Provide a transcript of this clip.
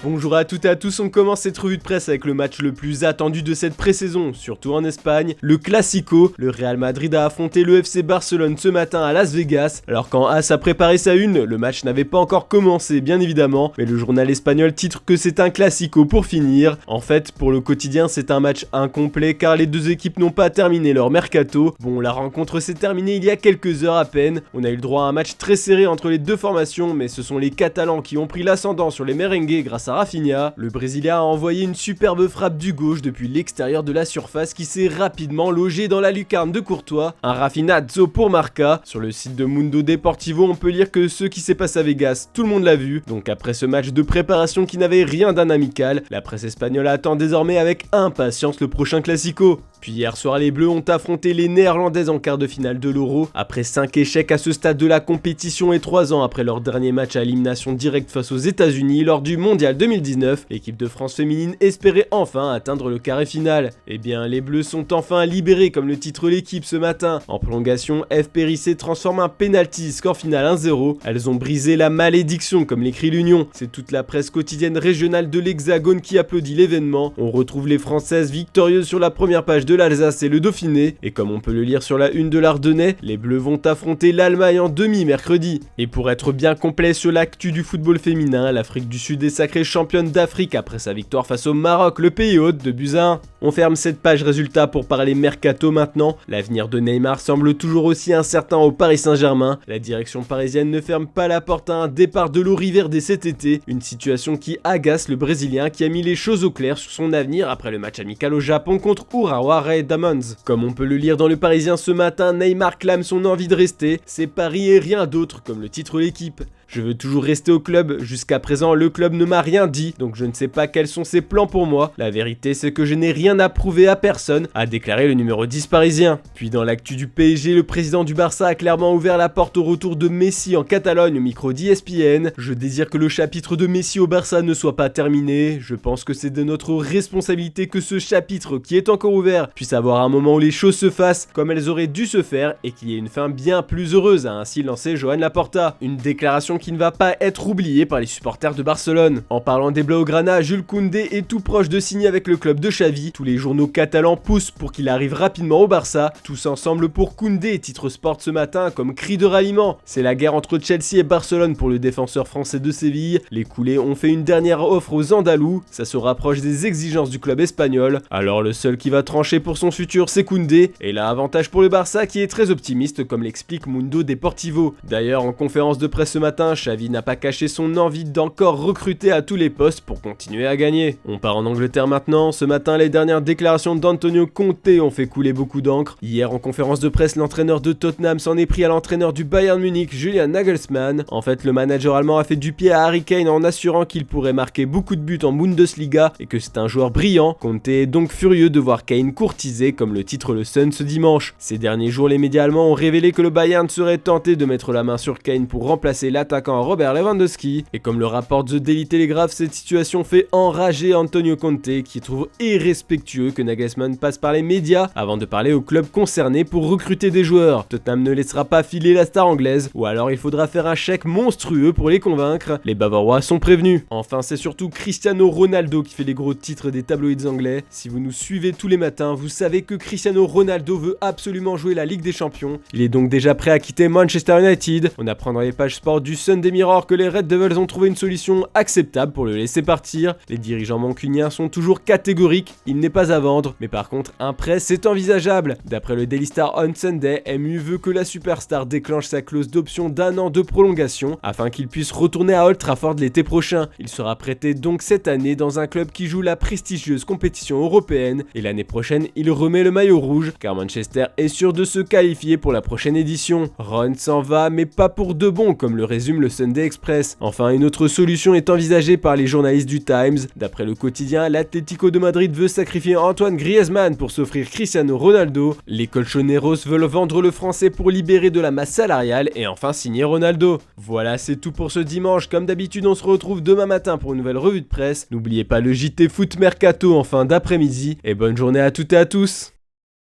Bonjour à toutes et à tous, on commence cette revue de presse avec le match le plus attendu de cette pré-saison, surtout en Espagne, le Classico. Le Real Madrid a affronté le FC Barcelone ce matin à Las Vegas, alors quand As a préparé sa une, le match n'avait pas encore commencé bien évidemment, mais le journal espagnol titre que c'est un Classico pour finir. En fait, pour le quotidien, c'est un match incomplet car les deux équipes n'ont pas terminé leur mercato. Bon, la rencontre s'est terminée il y a quelques heures à peine, on a eu le droit à un match très serré entre les deux formations, mais ce sont les Catalans qui ont pris l'ascendant sur les merengues grâce à Rafinha. Le Brésilien a envoyé une superbe frappe du gauche depuis l'extérieur de la surface qui s'est rapidement logée dans la lucarne de Courtois. Un raffinazzo pour Marca. Sur le site de Mundo Deportivo, on peut lire que ce qui s'est passé à Vegas, tout le monde l'a vu. Donc après ce match de préparation qui n'avait rien d'un amical, la presse espagnole attend désormais avec impatience le prochain Classico. Puis hier soir, les Bleus ont affronté les Néerlandaises en quart de finale de l'Euro. Après 5 échecs à ce stade de la compétition et 3 ans après leur dernier match à élimination directe face aux États-Unis lors du Mondial 2019, l'équipe de France féminine espérait enfin atteindre le carré final. Eh bien, les Bleus sont enfin libérés comme le titre l'équipe ce matin. En prolongation, F. Périssé transforme un penalty, score final 1-0. Elles ont brisé la malédiction comme l'écrit l'Union. C'est toute la presse quotidienne régionale de l'Hexagone qui applaudit l'événement. On retrouve les Françaises victorieuses sur la première page de l'Alsace et le Dauphiné, et comme on peut le lire sur la une de l'Ardennais, les Bleus vont affronter l'Allemagne en demi mercredi. Et pour être bien complet sur l'actu du football féminin, l'Afrique du Sud est sacrée championne d'Afrique après sa victoire face au Maroc, le pays hôte de buts à 1. On ferme cette page résultat pour parler mercato maintenant. L'avenir de Neymar semble toujours aussi incertain au Paris Saint-Germain. La direction parisienne ne ferme pas la porte à un départ de l'Auriverde dès cet été, une situation qui agace le Brésilien qui a mis les choses au clair sur son avenir après le match amical au Japon contre Urawa Red Diamonds. Comme on peut le lire dans le Parisien ce matin, Neymar clame son envie de rester, c'est Paris et rien d'autre comme le titre l'équipe. Je veux toujours rester au club, jusqu'à présent le club ne m'a rien dit, donc je ne sais pas quels sont ses plans pour moi. La vérité c'est que je n'ai rien à prouver à personne, a déclaré le numéro 10 parisien. Puis dans l'actu du PSG, le président du Barça a clairement ouvert la porte au retour de Messi en Catalogne au micro d'ESPN. Je désire que le chapitre de Messi au Barça ne soit pas terminé, je pense que c'est de notre responsabilité que ce chapitre qui est encore ouvert puisse avoir un moment où les choses se fassent comme elles auraient dû se faire et qu'il y ait une fin bien plus heureuse, a ainsi lancé Joan Laporta. Une déclaration qui ne va pas être oublié par les supporters de Barcelone. En parlant des Blaugrana, Jules Koundé est tout proche de signer avec le club de Xavi. Tous les journaux catalans poussent pour qu'il arrive rapidement au Barça. Tous ensemble pour Koundé, titre Sport ce matin comme cri de ralliement. C'est la guerre entre Chelsea et Barcelone pour le défenseur français de Séville. Les coulés ont fait une dernière offre aux Andalous. Ça se rapproche des exigences du club espagnol. Alors le seul qui va trancher pour son futur, c'est Koundé. Et là, avantage pour le Barça qui est très optimiste comme l'explique Mundo Deportivo. D'ailleurs, en conférence de presse ce matin, Xavi n'a pas caché son envie d'encore recruter à tous les postes pour continuer à gagner. On part en Angleterre maintenant. Ce matin, les dernières déclarations d'Antonio Conte ont fait couler beaucoup d'encre. Hier, en conférence de presse, l'entraîneur de Tottenham s'en est pris à l'entraîneur du Bayern Munich, Julian Nagelsmann. En fait, le manager allemand a fait du pied à Harry Kane en assurant qu'il pourrait marquer beaucoup de buts en Bundesliga et que c'est un joueur brillant. Conte est donc furieux de voir Kane courtisé, comme le titre le Sun ce dimanche. Ces derniers jours, les médias allemands ont révélé que le Bayern serait tenté de mettre la main sur Kane pour remplacer l'attaquant Robert Lewandowski. Et comme le rapporte The Daily Telegraph, cette situation fait enrager Antonio Conte qui trouve irrespectueux que Nagelsmann passe par les médias avant de parler au club concerné pour recruter des joueurs. Tottenham ne laissera pas filer la star anglaise, ou alors il faudra faire un chèque monstrueux pour les convaincre. Les Bavarois sont prévenus. Enfin, c'est surtout Cristiano Ronaldo qui fait les gros titres des tabloïds anglais. Si vous nous suivez tous les matins, vous savez que Cristiano Ronaldo veut absolument jouer la Ligue des Champions. Il est donc déjà prêt à quitter Manchester United. On apprend dans les pages sport du Sunday Mirror que les Red Devils ont trouvé une solution acceptable pour le laisser partir. Les dirigeants mancuniens sont toujours catégoriques, il n'est pas à vendre, mais par contre un prêt c'est envisageable. D'après le Daily Star on Sunday, MU veut que la superstar déclenche sa clause d'option d'1 an de prolongation afin qu'il puisse retourner à Old Trafford l'été prochain. Il sera prêté donc cette année dans un club qui joue la prestigieuse compétition européenne et l'année prochaine il remet le maillot rouge car Manchester est sûr de se qualifier pour la prochaine édition. Ron s'en va mais pas pour de bon comme le résume le Sunday Express. Enfin, une autre solution est envisagée par les journalistes du Times. D'après le quotidien, l'Atlético de Madrid veut sacrifier Antoine Griezmann pour s'offrir Cristiano Ronaldo. Les Colchoneros veulent vendre le français pour libérer de la masse salariale et enfin signer Ronaldo. Voilà, c'est tout pour ce dimanche. Comme d'habitude, on se retrouve demain matin pour une nouvelle revue de presse. N'oubliez pas le JT Foot Mercato en fin d'après-midi et bonne journée à toutes et à tous.